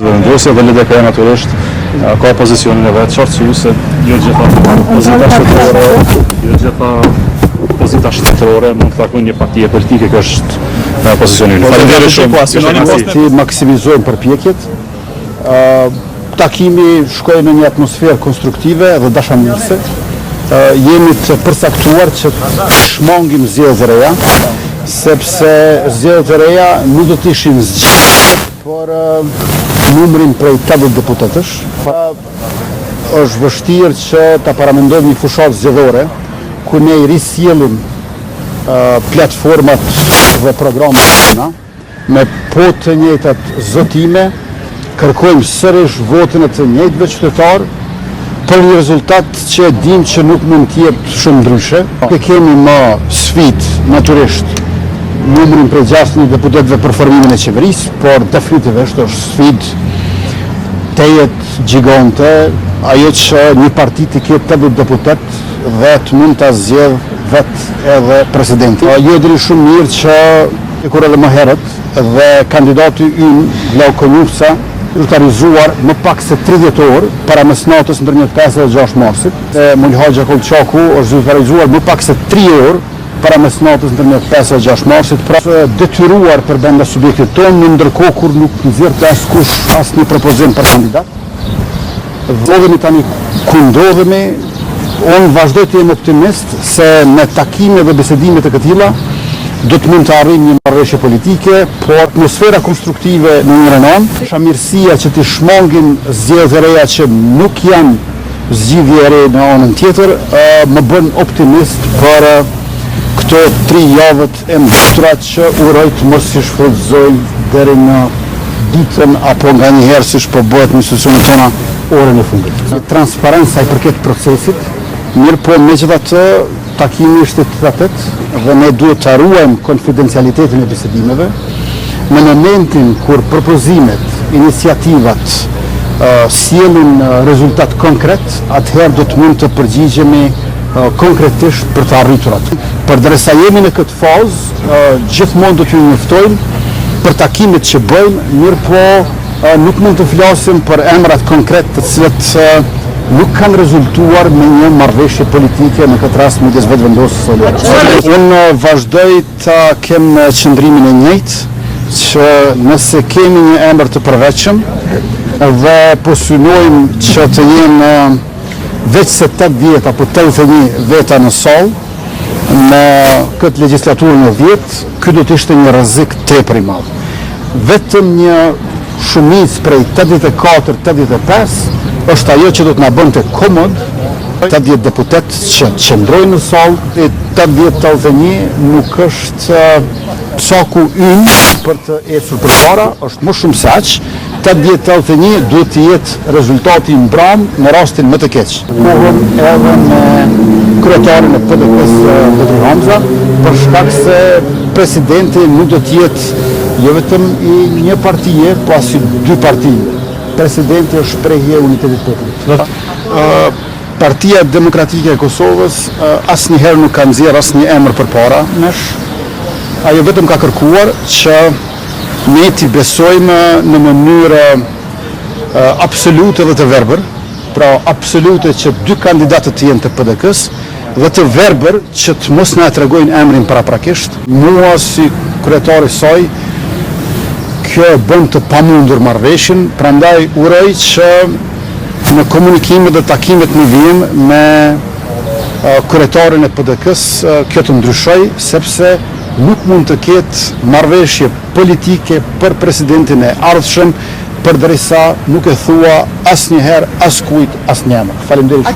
Vendosja dhe LDK natyrisht ka pozicionin e vetë, qartë që ju se jo gjitha pozita shtetërore mund të takojnë një partije politike, kjo është pozicioni unë. Faleminderit shumë. Ti maksimizojmë përpjekjet. Takimi shkoi në një atmosferë konstruktive dhe dashamirëse. Jemi të përcaktuar që të shmangim zgjedhjet e reja, sepse zgjedhjet e reja nuk do të ishin zgjedhje, por numrin prej 80 deputetësh. Është vështirë që ta paramendojmë një fushatë zgjedhore ku ne i risjellim platformat dhe programet tona me po të njëjtat zotime, kërkojmë sërish votën e të njëjtëve qytetarë për një rezultat që dim që nuk mund të jetë shumë ndryshe. Ne kemi më sfidë natyrisht numrin prej 60 deputetëve për formimin e qeverisë, por definitivisht është sfidë tejet gjigante, ajo që një parti të ketë 80 deputet dhe të mund të zgjedh vetë edhe presidenti. Jo diri shumë mirë që kur edhe më herët dhe kandidati ynë Glauko Njufca zyrtarizuar më pak se 30 orë para mesnatës ndërmjet 5 dhe 6 marsit. Mulhaxha Kolçaku është zyrtarizuar më pak se 3 orë para mesnatës ndërmjet 5 dhe 6 marsit, pra detyruar për benda subjektit tonë, ndërkohë kur nuk nxjerrte askush asnjë propozim për kandidat. Vëllëmi tani ku ndodhemi, unë vazhdoj të jem optimist se me takime dhe bisedimet e këtilla do të mund të arrijmë një marrëveshje politike, por atmosfera konstruktive në njërin anë, shamirësia që të shmangin zgjedhjet e reja që nuk janë zgjidhje e re në anën tjetër, më bën optimist për këto 3 javët e mbushura që uroj të mos i shfrytëzojnë deri në ditën apo nganjëherë siç po bëhet në institucionet tona orën e fundit. Transparenca i përket procesit, mirë po megjithatë takimi ishte të dhe ne duhet të ruajmë konfidencialitetin e bisedimeve. Në momentin kur propozimet, iniciativat sjellin rezultat konkret, atëherë do të mund të përgjigjemi konkretisht për të arriturat. Përderisa jemi në këtë fazë, gjithmonë do t'ju njoftojmë për takimet që bëjmë, mirë po nuk mund të flasim për emrat konkret të cilët nuk kanë rezultuar me një marrëveshje politike, në këtë rast midis vetëvendosjes. Unë vazhdoj të kem qëndrimin e njëjtë, që nëse kemi një emër të përveçëm dhe po synojmë që të jenë veç se 80 apo 81 veta në sallë në këtë legjislaturën e 10, ky do të ishte një rrezik tepër i madh. Vetëm një shumicë prej 84-85 është ajo që do të na bënte komod, 80 deputet që qëndrojnë në sallë, 80-81 nuk është psaku ynë për të ecur përpara, është më shumë se aq. 80-81 duhet të jetë rezultati i mbramë në rastin më të keq. Pohëm edhe me kryetarin e PDK-s Betri Hamza, për shkak se presidenti nuk do të jetë jo vetëm i një partije, po as i 2 partije. Presidenti është shprehje e unitetit popullit. Partia Demokratike e Kosovës asnjëherë nuk ka nxjerrë asnjë emër përpara nesh. Ajo vetëm ka kërkuar që ne t'i besojmë në mënyrë absolute dhe të verbër, pra absolute që 2 kandidatët të jenë të PDK-s dhe të verbër që të mos na tregojnë emrin paraprakisht. Mua si kryetari i saj kjo bën të pamundur marrëveshjen, prandaj uroj që në komunikimet dhe takimet në vijim me kryetarin e PDK-s kjo të ndryshoj, sepse nuk mund të ketë marrëveshje politike për presidentin e ardhshëm përderisa nuk e thua asnjëherë askujt asnjë emër. Faleminderit.